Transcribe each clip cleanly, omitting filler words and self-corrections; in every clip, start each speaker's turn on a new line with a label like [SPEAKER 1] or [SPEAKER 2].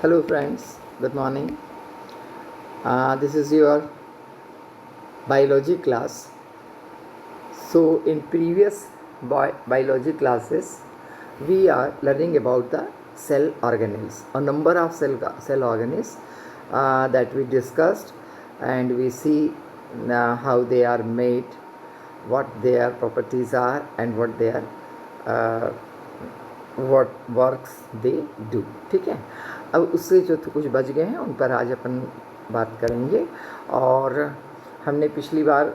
[SPEAKER 1] Hello friends, good morning. This is your biology class. So in previous biology classes, we are learning about the cell organelles, a number of cell organelles that we discussed, and we see how they are made, what their properties are, and uh, what works they do. ठीक है, अब उससे जो कुछ बच गए हैं उन पर आज अपन बात करेंगे। और हमने पिछली बार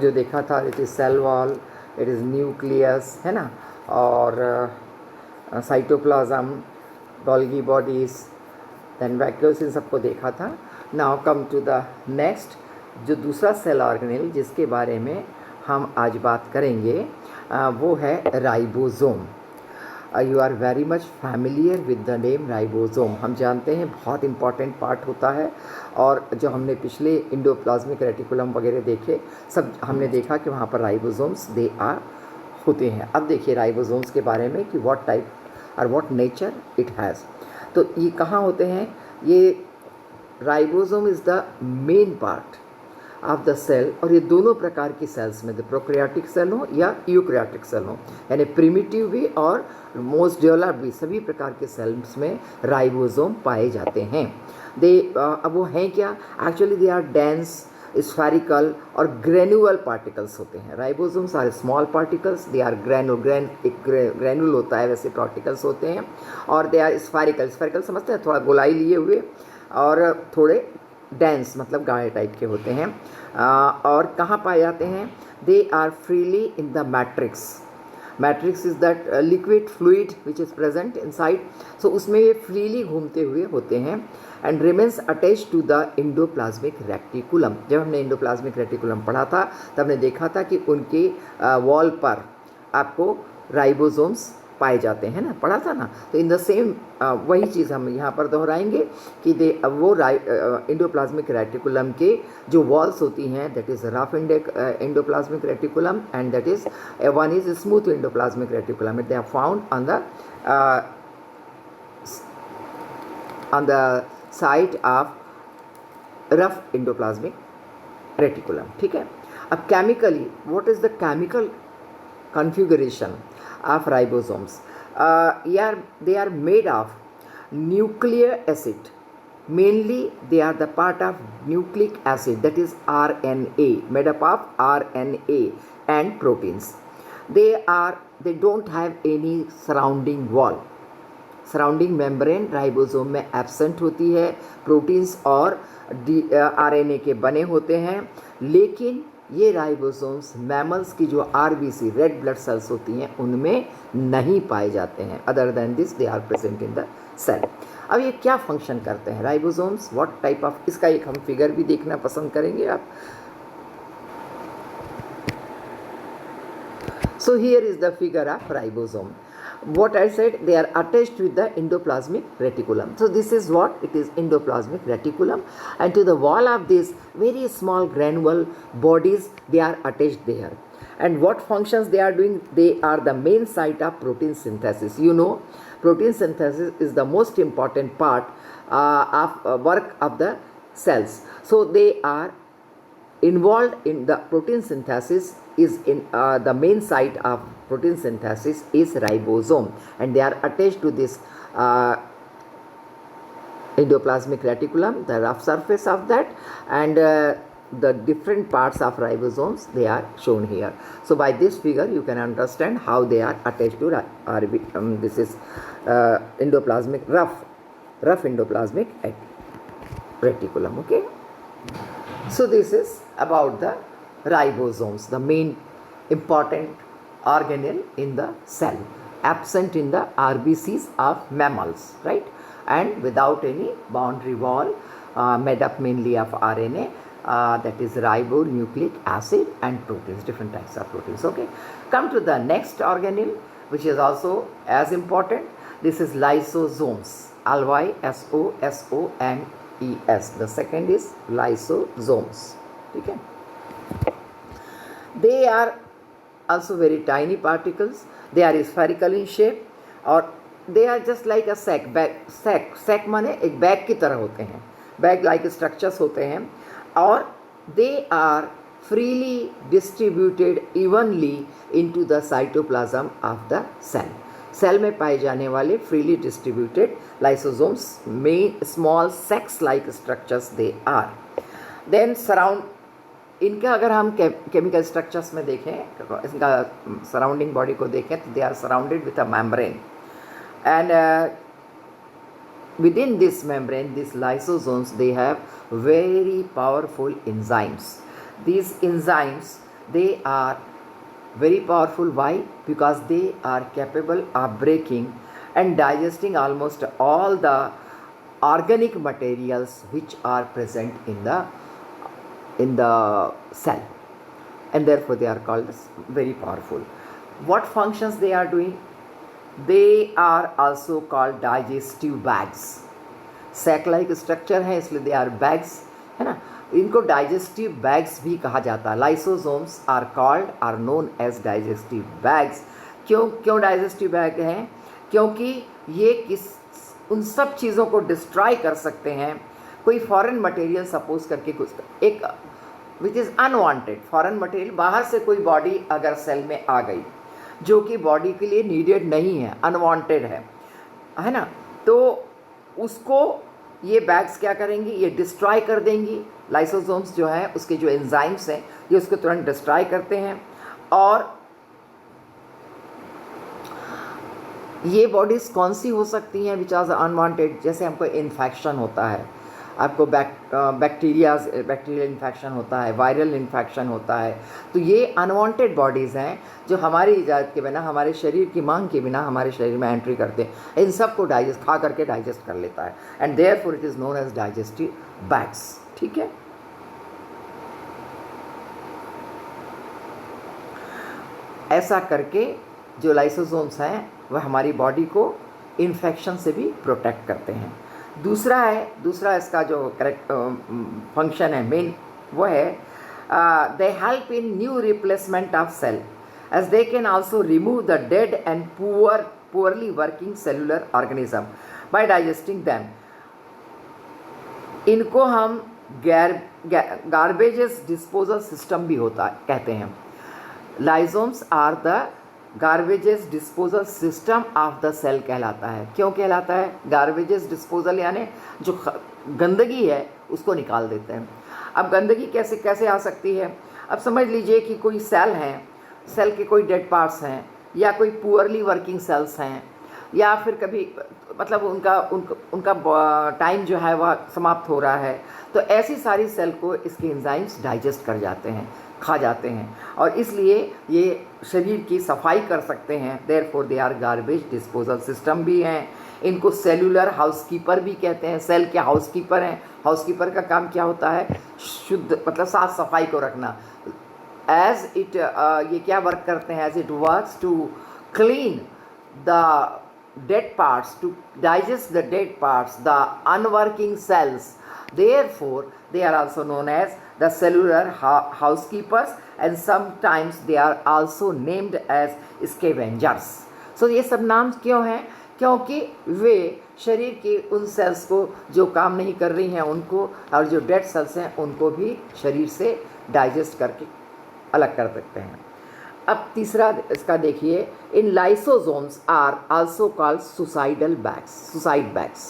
[SPEAKER 1] जो देखा था, it is cell wall, it is nucleus, है ना, और cytoplasm, Golgi bodies, then vacuoles, इन सबको देखा था। Now come to the next, जो दूसरा सेल ऑर्गेनेल जिसके बारे में हम आज बात करेंगे वो है ribosome. You are very much familiar with the name ribosome. हम जानते हैं बहुत इंपॉर्टेंट पार्ट होता है, और जो हमने पिछले इंडोप्लाज्मिक रेटिकुलम वगैरह देखे, सब हमने देखा कि वहाँ पर राइबोसोम्स दे आर होते हैं। अब देखिए राइबोसोम्स के बारे में कि व्हाट टाइप और व्हाट नेचर इट हैज़। तो ये कहाँ होते हैं? ये ribosome is the main part of the cell, और ये दोनों प्रकार की सेल्स में, प्रोकैरियोटिक सेल हो या यूकैरियोटिक सेल हो, यानी प्रिमिटिव भी और मोस्ट डेवलप्ड भी, सभी प्रकार के सेल्स में राइबोसोम पाए जाते हैं। अब वो हैं क्या? Actually they are dense, spherical और ग्रेन्युअल पार्टिकल्स होते हैं। Ribosomes are small particles, they are granule होता है, वैसे पार्टिकल्स होते हैं, और दे आर स्फेरिकल समझते हैं, थोड़ा गोलाई लिए हुए और थोड़े डेंस, मतलब गाढ़े टाइप के होते हैं। और कहाँ पाए जाते हैं? They are freely in the matrix is that liquid fluid which is present inside. So उसमें ये फ्रीली घूमते हुए होते हैं, and remains attach to the endoplasmic reticulum. जब हमने इंडोप्लाज्मिक रेटिकुलम पढ़ा था तब हमने देखा था कि उनके वॉल पर आपको राइबोसोम्स पाए जाते हैं ना, पढ़ा था ना। तो इन द सेम वही चीज़ हम यहाँ पर दोहराएंगे कि वो इंडोप्लाज्मिक रेटिकुलम के जो वॉल्स होती हैं, that is rough endoplasmic reticulum, and that is one is smooth endoplasmic reticulum. They are found on the side of rough endoplasmic reticulum. ठीक है, अब chemically what is the chemical configuration of ribosomes? They are made of nucleic acid. Mainly they are the part of nucleic acid, that is RNA, made up of RNA and proteins. They don't have any surrounding wall. Surrounding membrane ribosome में absent होती है, proteins और RNA के बने होते हैं। लेकिन ये राइबोसोम्स मैमल्स की जो RBC, रेड ब्लड सेल्स होती हैं, उनमें नहीं पाए जाते हैं। Other than this they are present in the cell. अब ये क्या फंक्शन करते हैं राइबोसोम्स, व्हाट टाइप ऑफ, इसका एक हम फिगर भी देखना पसंद करेंगे आप। So here is the figure of ribosome. What I said, they are attached with the endoplasmic reticulum. So this is what it is, endoplasmic reticulum, and to the wall of these very small granule bodies, they are attached there. And what functions they are doing? They are the main site of protein synthesis. You know, protein synthesis is the most important part of work of the cells. So they are involved in the protein synthesis. Is in the main site of protein synthesis is ribosome, and they are attached to this endoplasmic reticulum, the rough surface of that, and the different parts of ribosomes, they are shown here. So by this figure you can understand how they are attached to this is endoplasmic rough endoplasmic reticulum. Okay, so this is about the ribosomes, the main important organelle in the cell, absent in the RBCs of mammals, right, and without any boundary wall, made up mainly of RNA, that is ribonucleic acid, and proteins, different types of proteins. Okay, come to the next organelle, which is also as important. This is lysosomes, LYSOSOMES. The second is lysosomes. Okay, they are also very tiny particles. They are spherical in shape, or they are just like a sack, sack माने एक bag की तरह होते हैं, bag like structures होते हैं, और they are freely distributed evenly into the cytoplasm of the cell. Cell में पाए जाने वाले freely distributed lysosomes में small sacs like structures they are. Then surround इनका अगर हम केमिकल स्ट्रक्चर्स में देखें, इनका सराउंडिंग बॉडी को देखें तो they are surrounded with a membrane, and within this membrane, these lysosomes, they have very powerful enzymes. These enzymes, they are very powerful. Why? Because they are capable of breaking and digesting almost all the organic materials which are present in the cell, and therefore they are called as very powerful. What functions they are doing? They are also called digestive bags. Sack like structure है इसलिए they are bags, है ना. इनको digestive bags भी कहा जाता है. Lysosomes are called, are known as digestive bags. क्यों डाइजेस्टिव बैग हैं? क्योंकि ये उन सब चीज़ों को डिस्ट्रॉय कर सकते हैं. कोई फॉरेन मटेरियल सपोज करके कुछ एक which is unwanted foreign material, बाहर से कोई बॉडी अगर सेल में आ गई जो कि बॉडी के लिए नीडेड नहीं है, अनवांटेड है ना, तो उसको ये बैग्स क्या करेंगी? ये डिस्ट्रॉय कर देंगी. लाइसोसोम्स जो है उसके जो एंजाइम्स हैं ये उसको तुरंत डिस्ट्रॉय करते हैं, और ये बॉडीज़ कौन सी हो सकती हैं विच आर अनवांटेड? जैसे हमको इन्फेक्शन होता है, आपको बैक्टीरियल इन्फेक्शन होता है, वायरल इन्फेक्शन होता है, तो ये अनवांटेड बॉडीज़ हैं जो हमारी इजाज़त के बिना, हमारे शरीर की मांग के बिना हमारे शरीर में एंट्री करते हैं. इन सब को खा करके डाइजेस्ट कर लेता है, and therefore it is known as digestive bags. ठीक है. ऐसा करके जो लाइसोसोम्स हैं वह हमारी बॉडी को इन्फेक्शन से भी प्रोटेक्ट करते हैं. दूसरा इसका जो करेक्ट फंक्शन है मेन, वो है they help in new replacement of cell, as they can also remove the dead and poorly working cellular organism by digesting them. इनको हम गार्बेजेस डिस्पोजल सिस्टम भी होता कहते हैं. Lysosomes are the garbages disposal system of the cell कहलाता है. क्यों कहलाता है? गार्बेजेस डिस्पोजल यानी जो गंदगी है उसको निकाल देते हैं. अब गंदगी कैसे आ सकती है? अब समझ लीजिए कि कोई सेल हैं, सेल के कोई डेड पार्ट्स हैं, या कोई पुअरली वर्किंग सेल्स हैं, या फिर कभी मतलब उनका टाइम जो है वह समाप्त हो रहा है, तो ऐसी सारी सेल को इसके एंजाइम्स डाइजेस्ट कर जाते हैं, खा जाते हैं, और इसलिए ये शरीर की सफाई कर सकते हैं. Therefore they are garbage disposal system भी हैं. इनको सेलुलर हाउसकीपर भी कहते हैं. सेल के हाउसकीपर हैं. हाउसकीपर का काम क्या होता है? शुद्ध मतलब साफ सफाई को रखना. एज इट ये क्या वर्क करते हैं? As it works to clean the dead parts, to digest the dead parts, the unworking cells. Therefore they are also known as the cellular housekeepers, and sometimes they are also named as scavengers. So ये सब नाम क्यों हैं? क्योंकि वे शरीर के उन sales को जो काम नहीं कर रही हैं उनको, और जो डेड सेल्स हैं उनको भी शरीर से डाइजेस्ट करके अलग कर सकते हैं. अब तीसरा इसका देखिए, इन lysosomes are also called suicidal bags, suicide bags.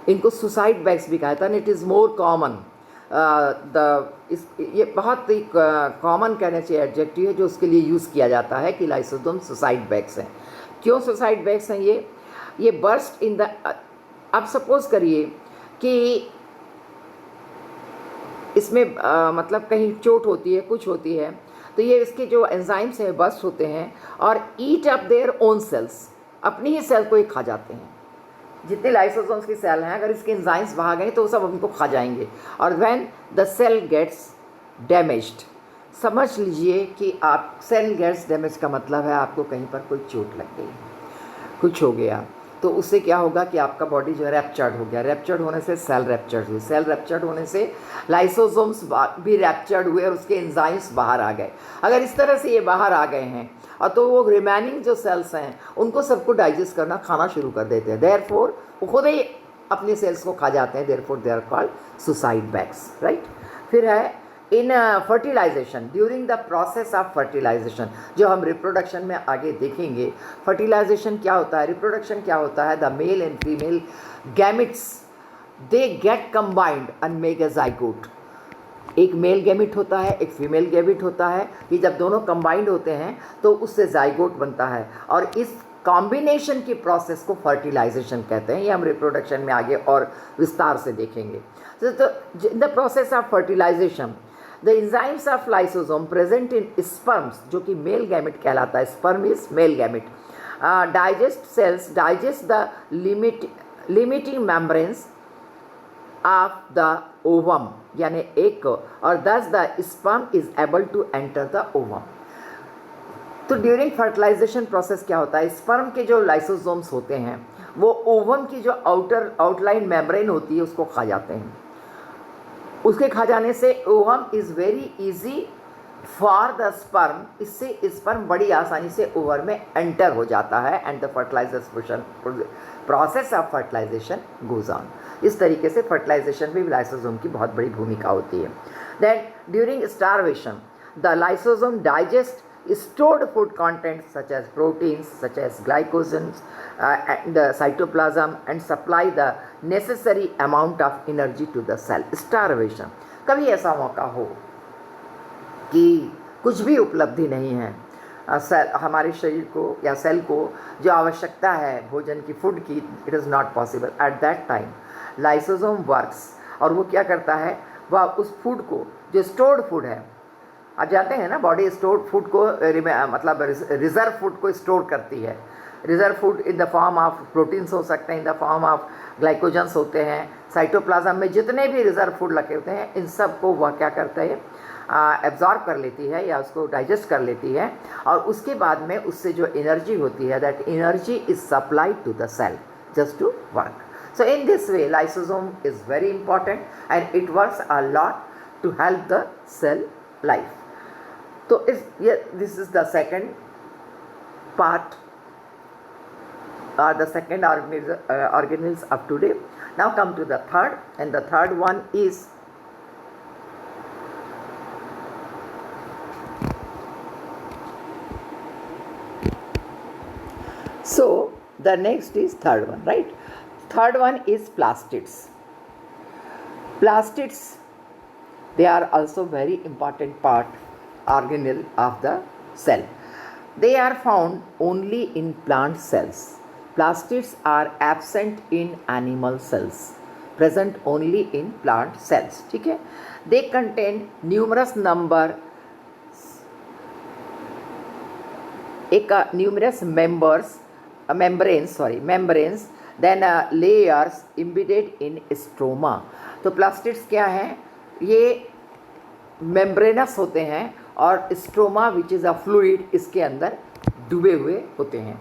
[SPEAKER 1] इनको सुसाइड बैग्स भी कहा था. इट इज़ मोर कॉमन ये बहुत ही कॉमन कहना चाहिए एडजेक्टिव है जो उसके लिए यूज़ किया जाता है कि लाइसोसोम सुसाइड बैग्स हैं. क्यों सुसाइड बैग्स हैं? ये बर्स्ट इन द, अब सपोज करिए कि इसमें मतलब कहीं चोट होती है, कुछ होती है, तो ये इसके जो एंजाइम्स हैं बस्ट होते हैं और eat up their own cells, अपनी ही सेल को ही खा जाते हैं. जितने लाइसोसोम्स की सेल हैं अगर इसके एंजाइम्स वहाँ गए तो वो सब उनको खा जाएंगे. और when the cell gets damaged, समझ लीजिए कि आप सेल गेट्स डैमेज का मतलब है आपको कहीं पर कोई चोट लग गई, कुछ हो गया, तो उससे क्या होगा कि आपका बॉडी जो है रैप्चर्ड हो गया, रैप्चर्ड होने से सेल रैप्चर्ड हुई, सेल रैप्चर्ड होने से लाइसोसोम्स भी रैप्चर्ड हुए और उसके एंजाइम्स बाहर आ गए। अगर इस तरह से ये बाहर आ गए हैं और तो वो रिमेनिंग जो सेल्स हैं उनको सबको डाइजेस्ट करना, खाना शुरू कर देते हैं, देयरफॉर वो खुद ही अपने सेल्स को खा जाते हैं, therefore they are called suicide bags, right. फिर है in fertilization, during the process of fertilization, जो हम रिप्रोडक्शन में आगे देखेंगे, फर्टिलाइजेशन क्या होता है, रिप्रोडक्शन क्या होता है, the male and female gametes they get combined and make a zygote. एक मेल गैमिट होता है, एक फीमेल गैमिट होता है, कि जब दोनों कंबाइंड होते हैं तो उससे ज़ाइगोट बनता है, और इस कॉम्बिनेशन की प्रोसेस को फर्टिलाइजेशन कहते हैं। ये हम रिप्रोडक्शन में आगे और विस्तार से देखेंगे। तो in the process of fertilization the enzymes of lysosome present in sperms, जो कि मेल गैमिट कहलाता है, sperm is male gamete, digest cells digest the limiting membranes of the ovum, यानी एक, और thus the sperm is able to enter the ovum. तो during fertilization process क्या होता है, स्पर्म के जो लाइसोसोम्स होते हैं वो ओवम की जो आउटलाइन मेम्ब्रेन होती है उसको खा जाते हैं। उसके खा जाने से ovum is very easy for the sperm, इससे स्पर्म बड़ी आसानी से ओवर में एंटर हो जाता है, and the fertilization process of fertilization goes on. इस तरीके से फर्टिलाइजेशन में लाइसोसोम की बहुत बड़ी भूमिका होती है। Then during starvation the lysosome digest stored food contents such as proteins, such as glycogens and the cytoplasm, and supply the necessary amount of energy to the cell. Starvation, कभी ऐसा मौका हो कि कुछ भी उपलब्धि नहीं है, सेल, हमारे शरीर को या सेल को जो आवश्यकता है भोजन की, फूड की, it is not possible. Eight that time lysosome works, और वो क्या करता है, वह उस फूड को, जो स्टोर्ड फूड है, आप जानते हैं ना, बॉडी स्टोर्ड फूड को मतलब रिजर्व फूड को स्टोर करती है। Reserve food in the form of proteins हो सकते हैं, इन द फॉर्म ऑफ ग्लाइकोजन्स होते हैं, साइटोप्लाज्म में जितने भी रिजर्व फूड लगे होते हैं, इन सब को वह क्या करता है, एब्जॉर्ब कर लेती है या उसको डाइजेस्ट कर लेती है, और उसके बाद में उससे जो एनर्जी होती है, that energy is supplied to the cell just to work. So in this way lysosome is very important and it works a lot to help the cell life. So this is the second part or the second organelles of today. Now come to the third, and the third one is so the next is third one, right? Third one is plastids. Plastids, they are also very important part organelle of the cell. They are found only in plant cells. Plastids are absent in animal cells, present only in plant cells. ठीक है? They contain numerous membranes, then layers embedded in stroma. तो plastids क्या है? ये membranes होते हैं और stroma which is a fluid इसके अंदर डूबे हुए होते हैं।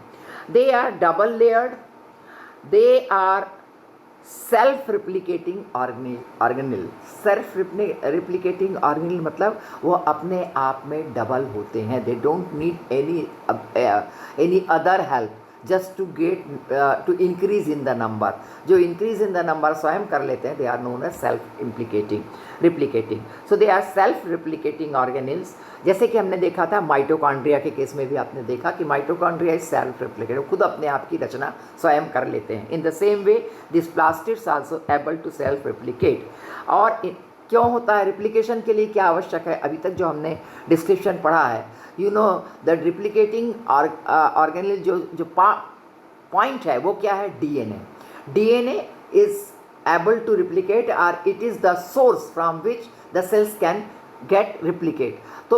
[SPEAKER 1] They are double layered, they are self replicating organelle. Self replicating organelle मतलब वो अपने आप में डबल होते हैं, they don't need any other help just to get to increase in the number. जो इंक्रीज इन द नंबर स्वयं कर लेते हैं, they are known as self replicating. So they are self replicating organelles. जैसे कि हमने देखा था माइटोकॉन्ड्रिया के केस में भी आपने देखा कि माइटोकॉन्ड्रिया इज सेल्फ रिप्लिकेटिंग, खुद अपने आप की रचना स्वयं कर लेते हैं। In the same way this plastids also able to self replicate. और क्यों होता है, रिप्लिकेशन के लिए क्या आवश्यक है, अभी तक जो हमने डिस्क्रिप्शन पढ़ा है, you know the replicating organelle जो पॉइंट है वो क्या है, DNA. DNA is able to replicate or it is the source from which the cells can get replicate। तो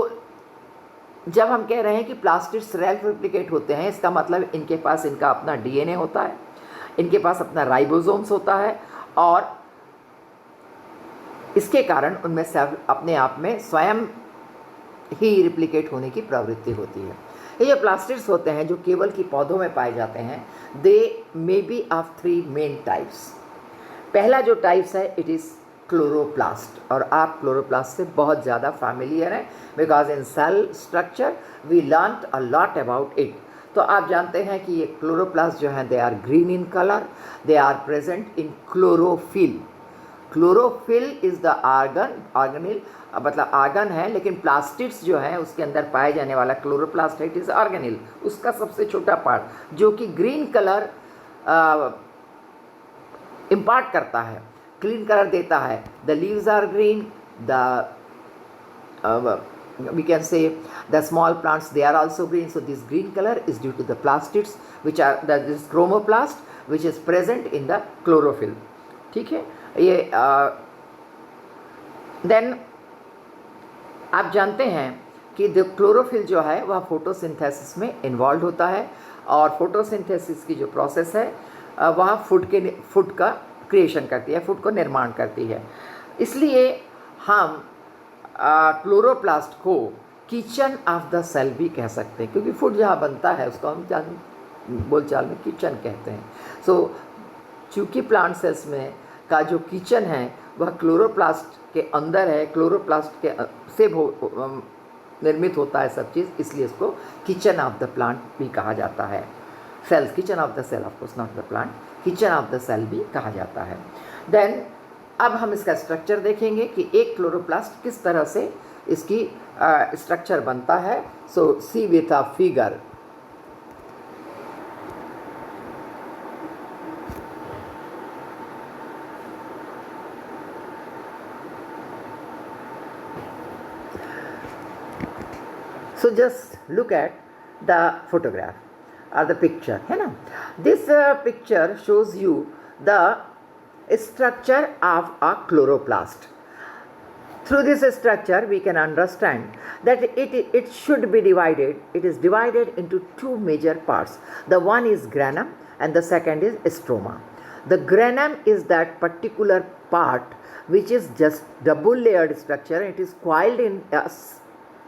[SPEAKER 1] जब हम कह रहे हैं कि प्लास्टिड्स सेल्फ रिप्लिकेट होते हैं, इसका मतलब इनके पास इनका अपना डीएनए होता है, इनके पास अपना राइबोसोम्स होता है, और इसके कारण उनमें अपने आप में स्वयं ही रिप्लिकेट होने की प्रवृत्ति होती है। ये जो प्लास्टिड्स होते हैं जो केवल की पौधों में पाए जाते हैं, they may be of 3 main types. पहला जो टाइप्स है इट इज़ क्लोरोप्लास्ट, और आप क्लोरोप्लास्ट से बहुत ज़्यादा फैमिलियर हैं because in cell structure we learn a lot about it. तो आप जानते हैं कि ये क्लोरोप्लास्ट जो हैं they are green in colour, they are present in chlorophyll. Chlorophyll is the organelle, मतलब आर्गन है, लेकिन प्लास्टिड्स जो है उसके अंदर पाए जाने वाला क्लोरोप्लास्ट है, इट इज़ ऑर्गेनिल, उसका सबसे छोटा पार्ट जो कि ग्रीन कलर इम्पार्ट करता है, ग्रीन कलर देता है। The leaves are green, the we can say the small plants they are also green, so this green color is due to the plastids which are this chromoplast which is present in the chlorophyll। ठीक है, ये then आप जानते हैं कि the chlorophyll जो है वह फोटोसिंथेसिस में इन्वॉल्व होता है, और फोटोसिंथेसिस की जो प्रोसेस है वह फूड का क्रिएशन करती है, फूड को निर्माण करती है। इसलिए हम क्लोरोप्लास्ट को किचन ऑफ द सेल भी कह सकते हैं, क्योंकि फूड जहाँ बनता है उसको हम बोलचाल में किचन कहते हैं। सो चूँकि प्लांट सेल्स में का जो किचन है वह क्लोरोप्लास्ट के अंदर है, क्लोरोप्लास्ट के से निर्मित होता है सब चीज़, इसलिए इसको किचन ऑफ द प्लांट भी कहा जाता है। Cells, kitchen of the cell, of course not the plant, kitchen of the cell भी कहा जाता है। देन अब हम इसका स्ट्रक्चर देखेंगे कि एक क्लोरोप्लास्ट किस तरह से इसकी स्ट्रक्चर बनता है। So see with a figure. So just look at the photograph or the picture, है ना। This picture shows you the structure of a chloroplast. Through this structure we can understand that it should be divided. It is divided into two major parts. The one is granum and the second is stroma. The granum is that particular part which is just double layered structure. It is coiled in a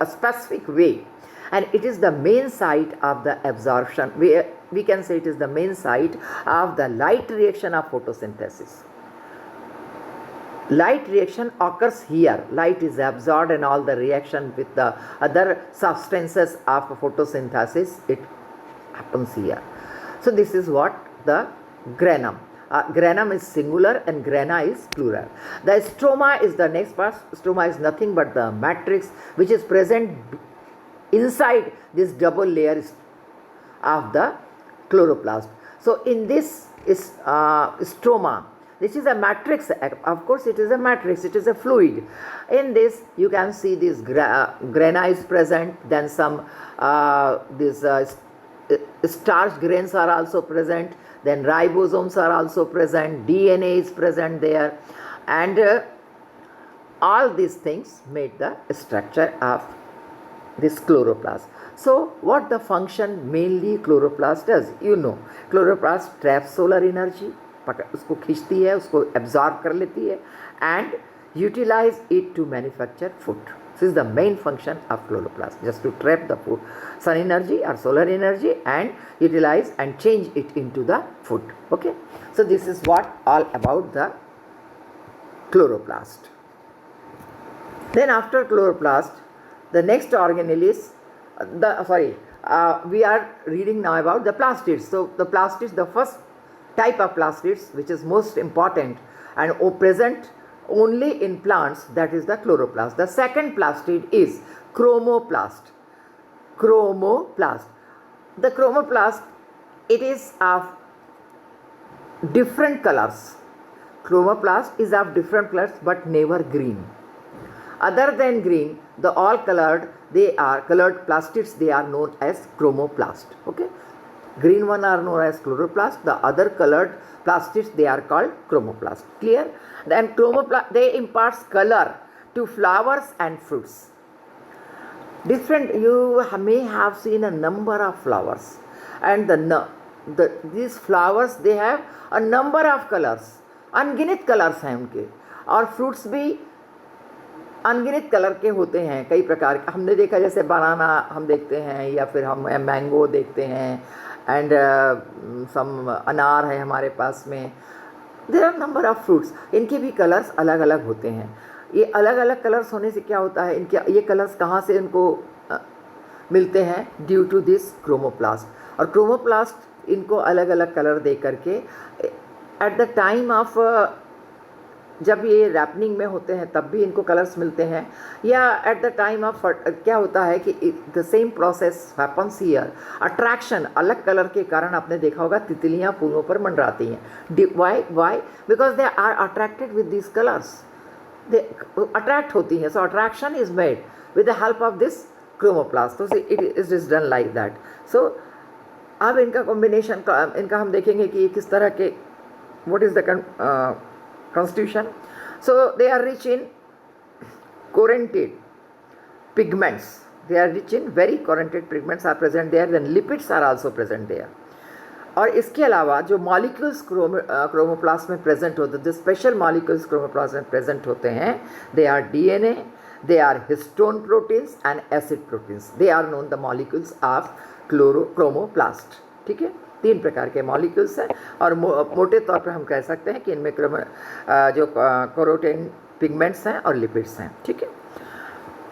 [SPEAKER 1] specific way, and it is the main site of the absorption. We can say it is the main site of the light reaction of photosynthesis. Light reaction occurs here. Light is absorbed and all the reaction with the other substances of photosynthesis, it happens here. So this is what the granum. Granum is singular and grana is plural. The stroma is the next part. Stroma is nothing but the matrix which is present inside this double layer of the chloroplast. So in this is stroma. This is a matrix. Of course it is a matrix, it is a fluid. In this you can see this grana is present, then some starch grains are also present, then ribosomes are also present, DNA is present there, and all these things made the structure of this chloroplast. So what the function mainly chloroplast does, you know, chloroplast traps solar energy, उसको खींचती है, उसको absorb कर लेती है, and utilize it to manufacture food. This is the main function of chloroplast, just to trap the food, sun energy or solar energy, and utilize and change it into the food. Okay, so this is what all about the chloroplast. Then after chloroplast, the next organelle is we are reading now about the plastids. So the plastids, the first type of plastids which is most important and present only in plants, that is the chloroplast. The second plastid is chromoplast. Chromoplast. The chromoplast, it is of different colors. Chromoplast is of different colors but never green. Other than green, the all colored, they are colored plastids, they are known as chromoplast. Okay, green one are known as chloroplast, the other colored plastids they are called chromoplast. Clear? Then chromoplast, they imparts color to flowers and fruits. Different, you may have seen a number of flowers, and these flowers they have a number of colors, अनगिनत colours हैं उनके, और fruits भी अनगिनत colour के होते हैं, कई प्रकार के हमने देखा, जैसे बनाना हम देखते हैं या फिर हम मैंगो देखते हैं, एंड सम अनार है हमारे पास में। There are number of fruits, इनके भी कलर्स अलग अलग होते हैं। ये अलग अलग कलर्स होने से क्या होता है, इनके ये कलर्स कहाँ से इनको मिलते हैं, ड्यू टू दिस क्रोमोप्लास्ट। और क्रोमोप्लास्ट इनको अलग अलग कलर दे करके एट द टाइम ऑफ जब ये रैपनिंग में होते हैं तब भी इनको कलर्स मिलते हैं, या एट द टाइम ऑफ क्या होता है कि the same process happens here. Attraction, अलग कलर के कारण आपने देखा होगा तितलियां फूलों पर मंडराती हैं। Why because they are attracted with this colours, दे अट्रैक्ट होती हैं। So attraction is made with the help of this chromoplast. तो it is done like that. So अब इनका कॉम्बिनेशन इनका हम देखेंगे कि किस तरह के, what is the constitution. So they are rich in correlated pigments. They are rich in very correlated pigments are present there. Then lipids are also present there. और इसके अलावा जो मॉलिक्यूल्स क्रोमोप्लास्ट में प्रेजेंट होते हैं, जो स्पेशल मॉलिक्यूल्स क्रोमोप्लास्ट में present होते हैं, they are DNA, they are histone proteins and acid proteins. They are known the molecules of chromoplast. ठीक है, 3 प्रकार के मॉलिक्यूल्स हैं, और मोटे तौर पर हम कह सकते हैं कि इनमें जो कैरोटीन पिगमेंट्स हैं और लिपिड्स हैं। ठीक है,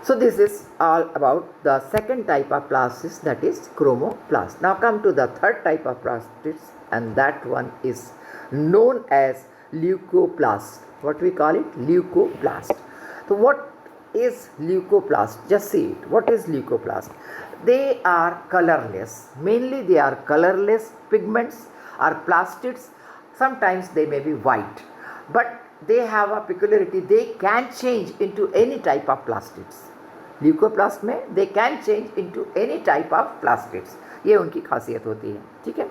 [SPEAKER 1] so this is all about the second type of plastids, that is chromoplast. Now come to the third type of plastids, and that one is known as leucoplast. What we call it, leucoplast. तो what is leucoplast? Just see it. What is leucoplast? They are colorless. Mainly they are colorless pigments or plastids. Sometimes they may be white, but they have a peculiarity. They can change into any type of plastids. Leucoplast में they can change into any type of plastids. ये उनकी खासियत होती है। ठीक है,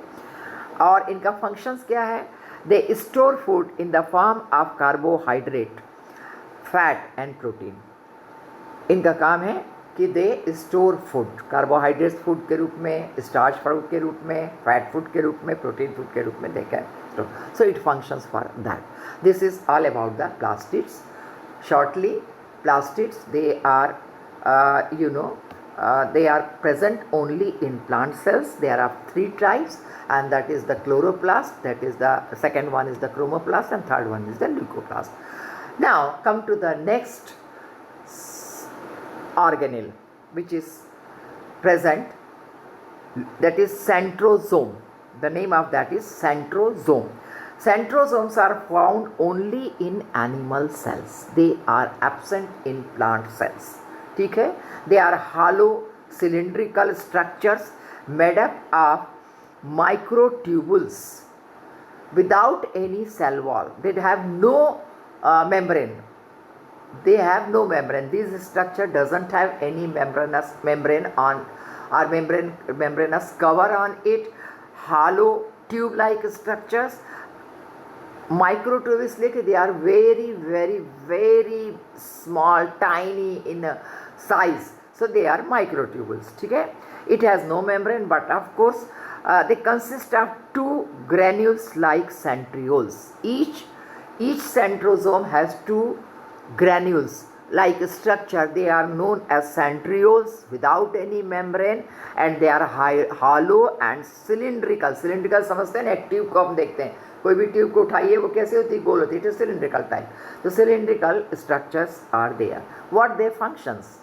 [SPEAKER 1] और इनका फंक्शंस क्या है? They store food in the form of carbohydrate, fat and protein. इनका काम है कि they store food, carbohydrates food के रूप में, स्टार्च फूड के रूप में, फैट फूड के रूप में, प्रोटीन फूड के रूप में they can store. So it functions for that. This is all about the plastids. Shortly, plastids they are they are present only in plant cells. There are 3 types, and that is the chloroplast, that is the second one is the chromoplast, and third one is the leucoplast. Now come to the next organelle which is present, that is centrosome. The name of that is centrosome. Centrosomes are found only in animal cells. They are absent in plant cells. ठीक है, they are hollow cylindrical structures made up of microtubules without any cell wall. They have no membrane. They have no membrane. This structure doesn't have any membrane on, or membranous cover on it. Hollow tube like structures. Microtubules like they are very very very small, tiny in size. So they are microtubules. ठीक है, it has no membrane, but of course they consist of 2 granules like centrioles. Each centrosome has 2 granules like structure. They are known as centrioles without any membrane, and they are hollow and cylindrical. Cylindrical समझते हैं ना, एक tube को हम देखते हैं, कोई भी ट्यूब को उठाइए वो कैसे होती है, गोल होती है, इट इज सिलिंड्रिकल टाइप. तो cylindrical structures are there. What they functions?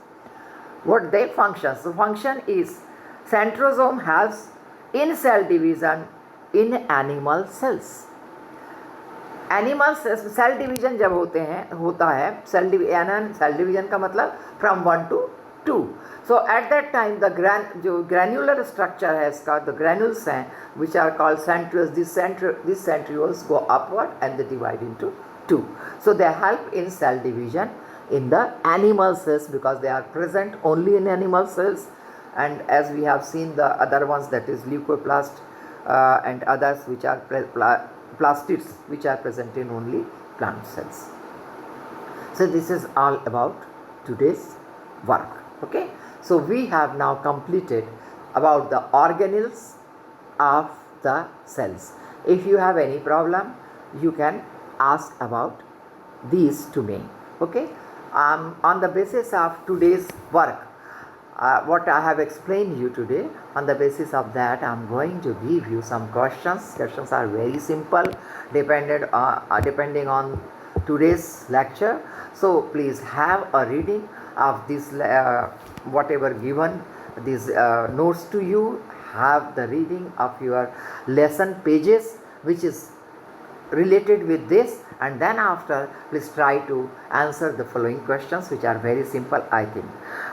[SPEAKER 1] What they functions? The function is centrosome has in cell division in animal cells. Animal cell division जब होता है सेल डिवीजन का मतलब from 1 to 2. So at that time जो granular structure है इसका, the granules हैं which are called centrioles. This centrioles go upward and they divide into 2. So they help in cell division in the animal cells because they are present only in animal cells, and as we have seen the other ones, that is leucoplast and others which are plastids which are present in only plant cells. So this is all about today's work. Okay, so we have now completed about the organelles of the cells. If you have any problem, you can ask about these to me. Okay, On the basis of today's work, what I have explained you today, on the basis of that I am going to give you some questions. Questions are very simple, depending on today's lecture. So please have a reading of this whatever given these notes to you. Have the reading of your lesson pages which is related with this, and then after please try to answer the following questions which are very simple, I think.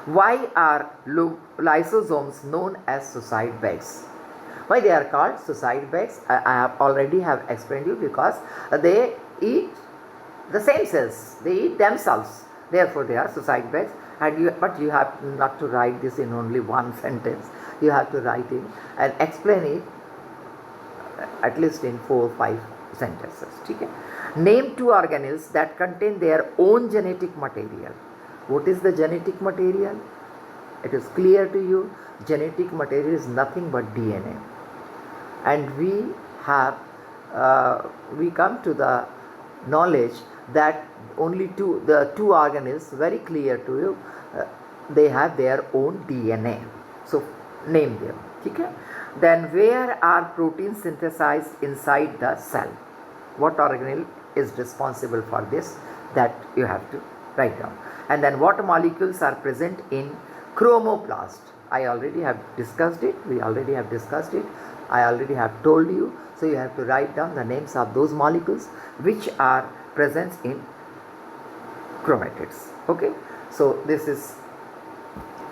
[SPEAKER 1] Why are lysosomes known as suicide bags? Why they are called suicide bags? I have already have explained you, because they eat the same cells, they eat themselves, therefore they are suicide bags. But you have not to write this in only one sentence, you have to write it and explain it at least in 4 or 5 sentences. Okay? Name 2 organelles that contain their own genetic material. What is the genetic material? It is clear to you. Genetic material is nothing but DNA. And we come to the knowledge that only the two organelles, very clear to you, they have their own DNA. So name them. Okay? Then where are proteins synthesized inside the cell? What organelle is responsible for this? That you have to write down. And then what molecules are present in chromoplast? I already have discussed it. We already have discussed it. I already have told you. So you have to write down the names of those molecules which are present in chromatids. Okay. So this is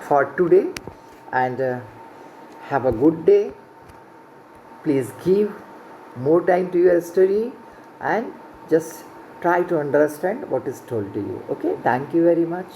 [SPEAKER 1] for today, and have a good day. Please give more time to your study and just try to understand what is told to you. Okay. Thank you very much.